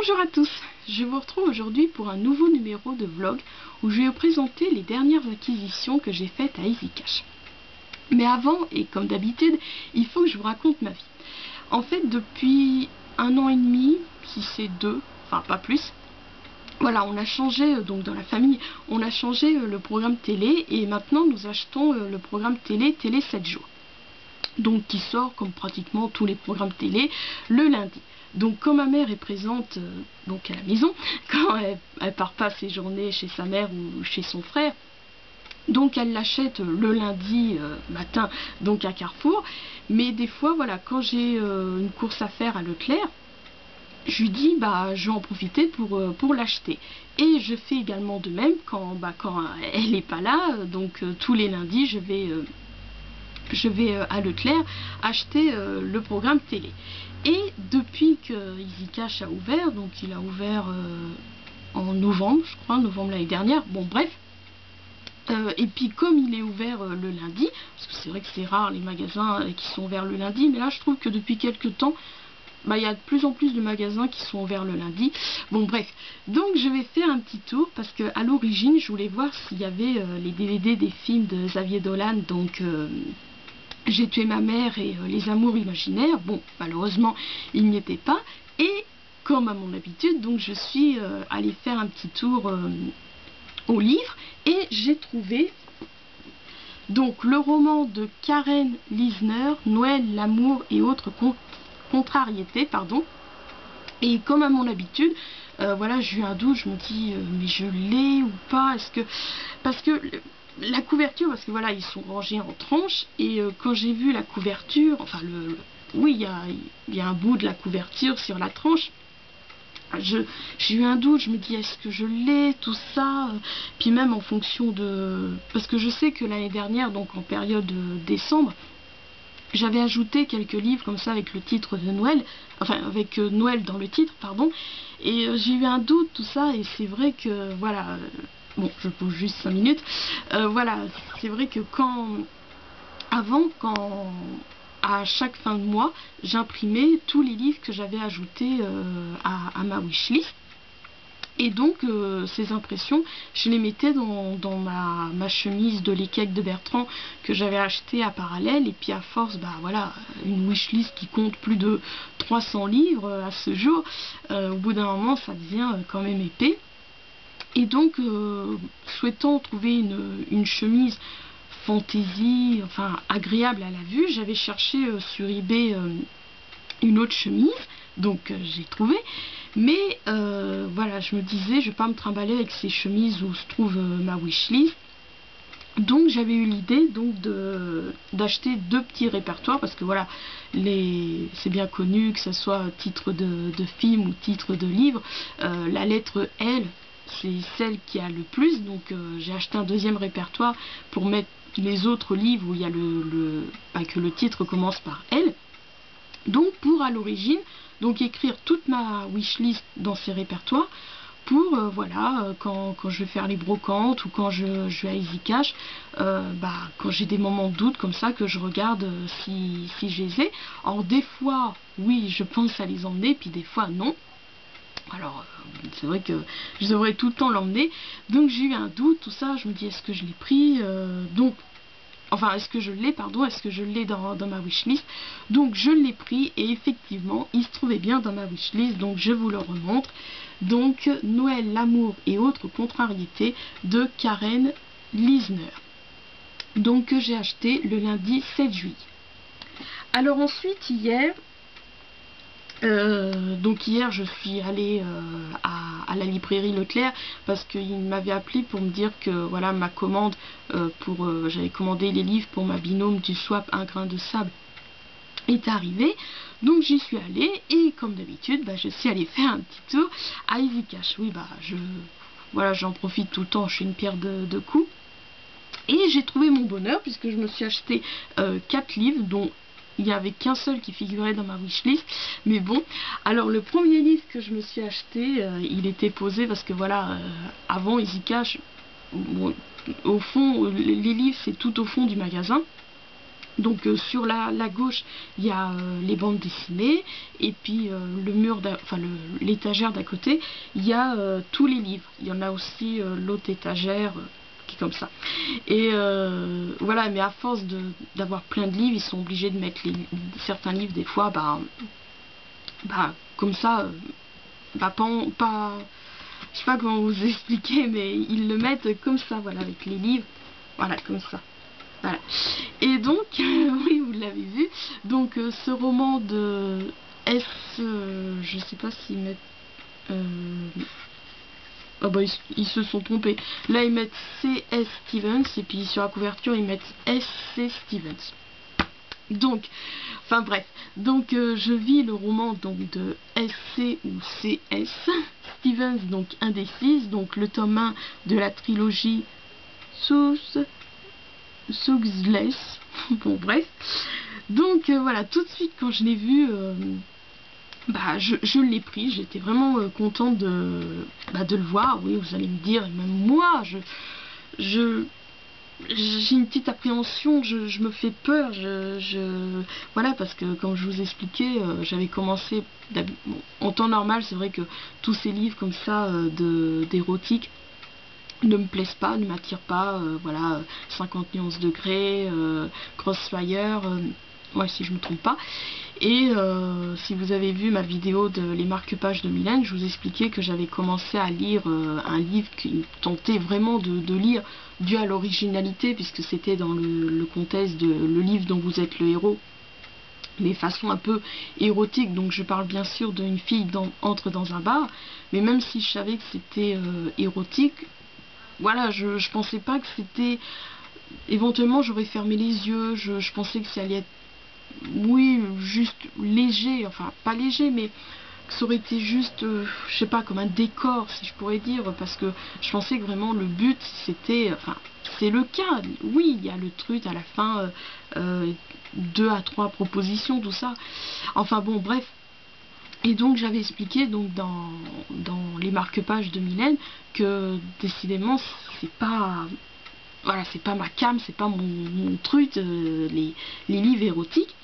Bonjour à tous, je vous retrouve aujourd'hui pour un nouveau numéro de vlog où je vais vous présenter les dernières acquisitions que j'ai faites à EasyCash. Mais avant, et comme d'habitude, il faut que je vous raconte ma vie. En fait, depuis 1 an et demi, si c'est 2, enfin pas plus, voilà, on a changé, donc dans la famille, on a changé le programme télé et maintenant nous achetons le programme télé 7 jours. Donc qui sort comme pratiquement tous les programmes télé le lundi. Donc quand ma mère est présente donc à la maison, quand elle part pas ses journées chez sa mère ou chez son frère, donc elle l'achète le lundi matin donc à Carrefour. Mais des fois voilà, quand j'ai une course à faire à Leclerc, je lui dis bah je vais en profiter pour l'acheter. Et je fais également de même quand elle n'est pas là, donc tous les lundis je vais à Leclerc acheter le programme télé. Et depuis que EasyCash a ouvert, donc il a ouvert en novembre, je crois, novembre l'année dernière, bon bref, et puis comme il est ouvert le lundi, parce que c'est vrai que c'est rare les magasins qui sont ouverts le lundi, mais là je trouve que depuis quelques temps, il y a de plus en plus de magasins qui sont ouverts le lundi. Bon bref, donc je vais faire un petit tour parce que à l'origine je voulais voir s'il y avait les DVD des films de Xavier Dolan, donc J'ai tué ma mère et Les amours imaginaires. Bon, malheureusement, il n'y était pas. Et comme à mon habitude, donc je suis allée faire un petit tour au livre et j'ai trouvé donc le roman de Karen Lisner, Noël, l'amour et autres contrariétés, pardon. Et comme à mon habitude, voilà, j'ai eu un doute, je me dis mais je l'ai ou pas, parce que la couverture, parce que voilà, ils sont rangés en tranches, et quand j'ai vu la couverture, enfin oui, il y a un bout de la couverture sur la tranche, j'ai eu un doute, je me dis est-ce que je l'ai, tout ça, puis même en fonction de, parce que je sais que l'année dernière, donc en période décembre, j'avais ajouté quelques livres comme ça avec le titre de Noël, enfin avec Noël dans le titre, pardon, et j'ai eu un doute, tout ça, et c'est vrai que voilà, bon, je pose juste 5 minutes, voilà, c'est vrai que avant, à chaque fin de mois, j'imprimais tous les livres que j'avais ajoutés à ma wishlist. Et donc ces impressions, je les mettais dans ma chemise de l'équerre de Bertrand que j'avais acheté à Parallèle. Et puis à force, bah voilà, une wishlist qui compte plus de 300 livres à ce jour, au bout d'un moment ça devient quand même épais. Et donc souhaitant trouver une chemise fantaisie, enfin agréable à la vue, j'avais cherché sur eBay une autre chemise, donc j'ai trouvé, mais voilà, je me disais je vais pas me trimballer avec ces chemises où se trouve ma wishlist. Donc j'avais eu l'idée donc d'acheter 2 petits répertoires, parce que voilà, c'est bien connu que ce soit titre de film ou titre de livre, la lettre L c'est celle qui a le plus, donc j'ai acheté un deuxième répertoire pour mettre les autres livres où il y a que le titre commence par L. Donc pour à l'origine, donc écrire toute ma wishlist dans ces répertoires pour voilà, quand je vais faire les brocantes ou quand je vais à EasyCash, quand j'ai des moments de doute comme ça, que je regarde si je les ai. Alors des fois oui je pense à les emmener, puis des fois non. Alors c'est vrai que je devrais tout le temps l'emmener, donc j'ai eu un doute, tout ça, je me dis est-ce que je l'ai pris, donc enfin est-ce que je l'ai, pardon, est-ce que je l'ai dans ma wishlist. Donc je l'ai pris et effectivement il se trouvait bien dans ma wishlist, donc je vous le remontre. Donc Noël, l'amour et autres contrariétés de Karen Lisner, donc que j'ai acheté le lundi 7 juillet. Alors ensuite hier, donc hier je suis allée à la librairie Leclerc parce qu'il m'avait appelé pour me dire que voilà, ma commande j'avais commandé les livres pour ma binôme du swap Un grain de sable est arrivée. Donc j'y suis allée et comme d'habitude je suis allée faire un petit tour à EasyCash. Oui, voilà, j'en profite tout le temps, je suis une pierre de coups. Et j'ai trouvé mon bonheur puisque je me suis acheté 4 livres, dont il n'y avait qu'un seul qui figurait dans ma wishlist, mais bon. Alors le premier livre que je me suis acheté, il était posé parce que voilà, avant EasyCash, bon, au fond, les livres c'est tout au fond du magasin. Donc sur la gauche, il y a les bandes dessinées, et puis le mur, enfin l'étagère d'à côté, il y a tous les livres. Il y en a aussi l'autre étagère qui est comme ça. Et voilà, mais à force d'avoir plein de livres, ils sont obligés de mettre certains livres des fois, comme ça, je sais pas comment vous expliquer, mais ils le mettent comme ça, voilà, avec les livres, voilà, comme ça. Voilà. Et donc, oui, vous l'avez vu, donc ce roman de S, je sais pas s'ils mettent... Oh bah ils se sont trompés. Là ils mettent C.S. Stevens et puis sur la couverture ils mettent S.C. Stevens. Donc, enfin bref, donc je vis le roman donc de S.C. ou C.S. Stevens, donc Indécise, donc le tome 1 de la trilogie Sougless. Bon bref. Donc voilà, tout de suite quand je l'ai vu, je l'ai pris, j'étais vraiment contente de le voir. Oui, vous allez me dire, et même moi, j'ai une petite appréhension, je me fais peur, voilà, parce que comme je vous expliquais, j'avais commencé, bon, en temps normal, c'est vrai que tous ces livres comme ça d'érotique ne me plaisent pas, ne m'attirent pas, voilà, 50 nuances degrés, Crossfire, ouais, si je me trompe pas. Et si vous avez vu ma vidéo de les marque-pages de Mylène, je vous expliquais que j'avais commencé à lire un livre qui me tentait vraiment de lire, dû à l'originalité, puisque c'était dans le contexte de le livre dont vous êtes le héros, mais façon un peu érotique. Donc je parle bien sûr d'une fille entre dans un bar, mais même si je savais que c'était érotique, voilà, je pensais pas que c'était... Éventuellement j'aurais fermé les yeux, je pensais que ça allait être, oui, juste léger, enfin pas léger, mais que ça aurait été juste, je sais pas, comme un décor, si je pourrais dire, parce que je pensais que vraiment le but c'était, enfin c'est le cas, oui, il y a le truc à la fin, 2 à 3 propositions, tout ça, enfin bon, bref. Et donc j'avais expliqué donc dans les marque-pages de Mylène que décidément c'est pas, voilà, c'est pas ma came, c'est pas mon truc, les livres érotiques.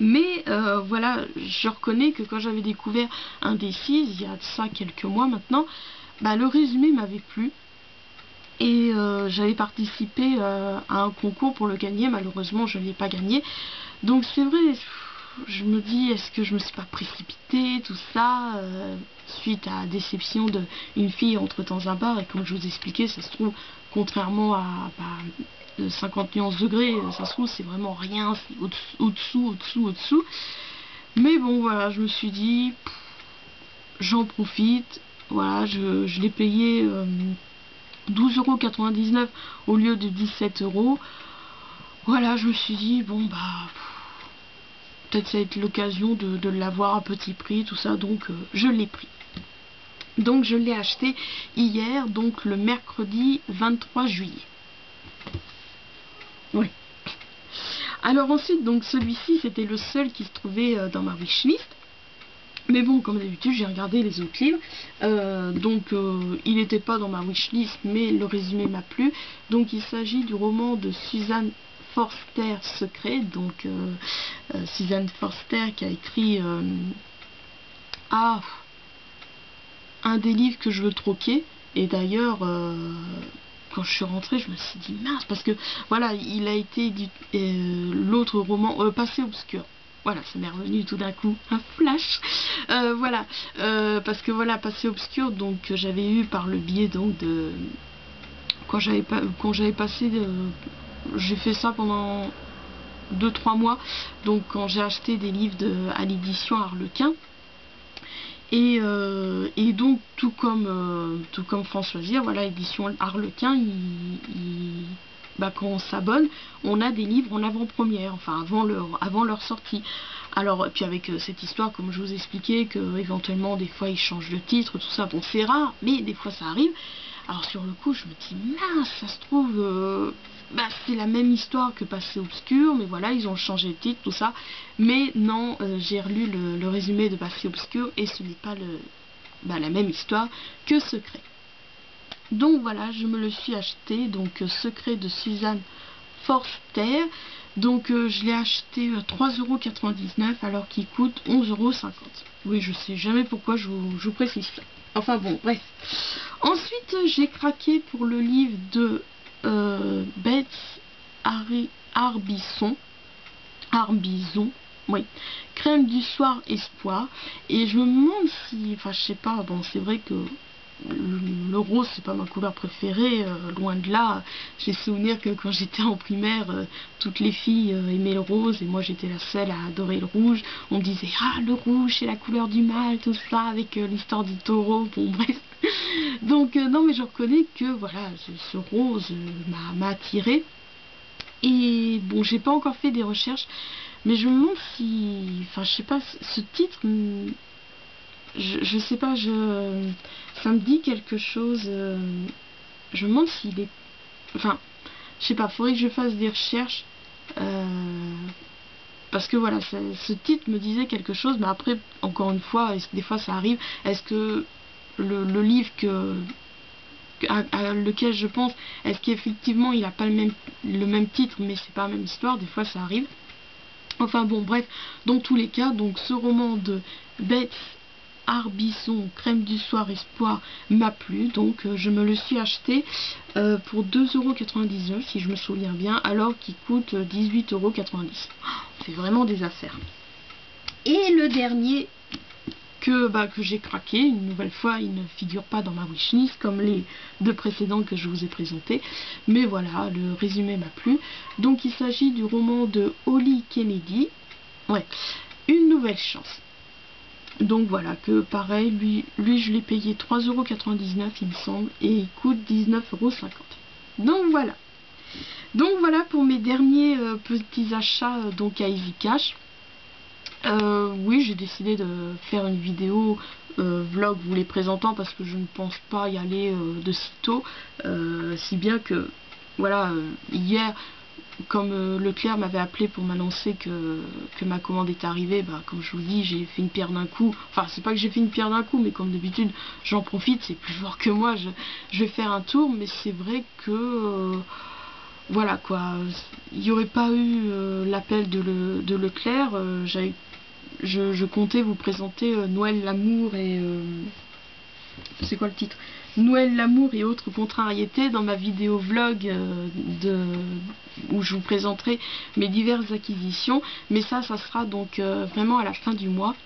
Mais voilà, je reconnais que quand j'avais découvert Indécise, il y a de ça quelques mois maintenant, le résumé m'avait plu. Et j'avais participé à un concours pour le gagner, malheureusement je ne l'ai pas gagné. Donc c'est vrai, je me dis, est-ce que je me suis pas précipitée, tout ça, suite à la déception d'une fille entre dans un bar, et comme je vous expliquais, ça se trouve, contrairement à 50 nuances degrés, ça se trouve, c'est vraiment rien, c'est au-dessous. Mais bon, voilà, je me suis dit, j'en profite, voilà, je l'ai payé 12,99 € au lieu de 17 €. Voilà, je me suis dit, bon, peut-être ça va être l'occasion de l'avoir à petit prix, tout ça, donc je l'ai pris. Donc je l'ai acheté hier, donc le mercredi 23 juillet. Oui. Alors ensuite, donc celui-ci, c'était le seul qui se trouvait dans ma wishlist. Mais bon, comme d'habitude, j'ai regardé les autres livres. Il n'était pas dans ma wishlist, mais le résumé m'a plu. Donc il s'agit du roman de Suzanne Forster, Secret. Donc Suzanne Forster qui a écrit un des livres que je veux troquer. Et d'ailleurs, quand je suis rentrée, je me suis dit mince, parce que voilà, il a été l'autre roman, Passé obscur. Voilà, ça m'est revenu tout d'un coup, un flash. Voilà, parce que voilà, Passé obscur, donc j'avais eu par le biais donc de quand j'avais passé, j'ai fait ça pendant 2-3 mois. Donc quand j'ai acheté des livres à l'édition Harlequin. Et donc tout comme Françoisir, voilà, édition Harlequin, quand on s'abonne, on a des livres en avant-première, enfin avant leur sortie. Alors, puis avec cette histoire, comme je vous expliquais, que éventuellement des fois ils changent de titre, tout ça, bon c'est rare, mais des fois ça arrive. Alors sur le coup, je me dis mince, ça se trouve, c'est la même histoire que Passé obscur, mais voilà, ils ont changé le titre, tout ça. Mais non, j'ai relu le résumé de Passé obscur et ce n'est pas la même histoire que Secret. Donc voilà, je me le suis acheté, donc Secret de Suzanne Forster. Donc je l'ai acheté 3,99 € alors qu'il coûte 11,50 €. Oui, je sais jamais pourquoi je vous précise ça. Enfin bon, bref. Ensuite, j'ai craqué pour le livre de Beth Harbison. Oui. Crème du soir espoir. Et je me demande si, enfin je sais pas, bon c'est vrai que le rose c'est pas ma couleur préférée, loin de là. J'ai souvenir que quand j'étais en primaire, toutes les filles aimaient le rose et moi j'étais la seule à adorer le rouge. On me disait ah le rouge c'est la couleur du mal, tout ça, avec l'histoire du taureau, bon bref. Donc non mais je reconnais que voilà, ce rose m'a attiré. Et bon, j'ai pas encore fait des recherches, mais je me demande si, enfin je sais pas, ce titre, je sais pas, ça me dit quelque chose. Je me demande s'il est, enfin, je sais pas, faudrait que je fasse des recherches, parce que voilà, ce titre me disait quelque chose, mais après, encore une fois, des fois ça arrive. Est-ce que le livre à lequel je pense, est-ce qu'effectivement il n'a pas le même titre, mais c'est pas la même histoire, des fois ça arrive. Enfin bon, bref, dans tous les cas, donc ce roman de Beth Harbison, Crème du soir espoir, m'a plu, donc je me le suis acheté pour 2,99 € si je me souviens bien, alors qu'il coûte 18,90 €. C'est vraiment des affaires. Et le dernier que j'ai craqué, une nouvelle fois, il ne figure pas dans ma wishlist comme les deux précédents que je vous ai présentés, mais voilà, le résumé m'a plu. Donc il s'agit du roman de Holly Kennedy, ouais, Une nouvelle chance. Donc voilà, que pareil, lui je l'ai payé 3,99 € il me semble, et il coûte 19,50 €. Donc voilà pour mes derniers petits achats donc à Easy Cash. Oui, j'ai décidé de faire une vidéo vlog vous les présentant parce que je ne pense pas y aller de sitôt, si bien que voilà, hier comme Leclerc m'avait appelé pour m'annoncer que ma commande était arrivée, bah, comme je vous dis, j'ai fait une pierre d'un coup. Enfin, c'est pas que j'ai fait une pierre d'un coup, mais comme d'habitude, j'en profite, c'est plus fort que moi, je vais faire un tour, mais c'est vrai que voilà quoi, il n'y aurait pas eu l'appel de Leclerc, je comptais vous présenter Noël l'amour et c'est quoi le titre, Noël l'amour et autres contrariétés dans ma vidéo vlog où je vous présenterai mes diverses acquisitions, mais ça sera donc vraiment à la fin du mois.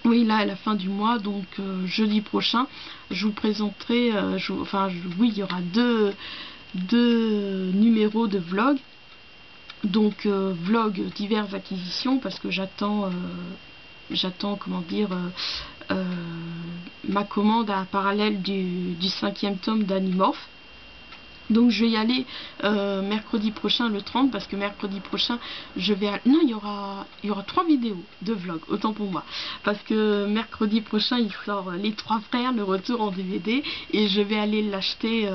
Oui, là à la fin du mois, donc jeudi prochain, je vous présenterai, oui, il y aura deux numéros de vlog. Donc vlog diverses acquisitions parce que j'attends comment dire ma commande à parallèle du 5e tome d'Animorph. Donc je vais y aller mercredi prochain le 30 parce que mercredi prochain je vais non, il y aura 3 vidéos de vlog, autant pour moi, parce que mercredi prochain il sort Les Trois Frères, le retour en DVD, et je vais aller l'acheter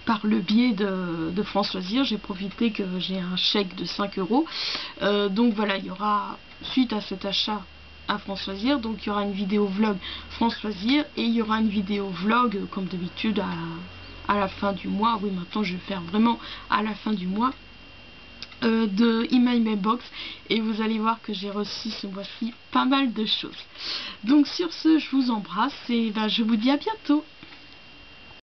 par le biais de France Loisirs. J'ai profité que j'ai un chèque de 5 €. Donc voilà, il y aura, suite à cet achat à France Loisirs, donc il y aura une vidéo vlog France Loisirs et il y aura une vidéo vlog comme d'habitude à la fin du mois. Oui, maintenant je vais faire vraiment à la fin du mois de Email Mailbox, et vous allez voir que j'ai reçu ce mois-ci pas mal de choses. Donc sur ce, je vous embrasse et je vous dis à bientôt.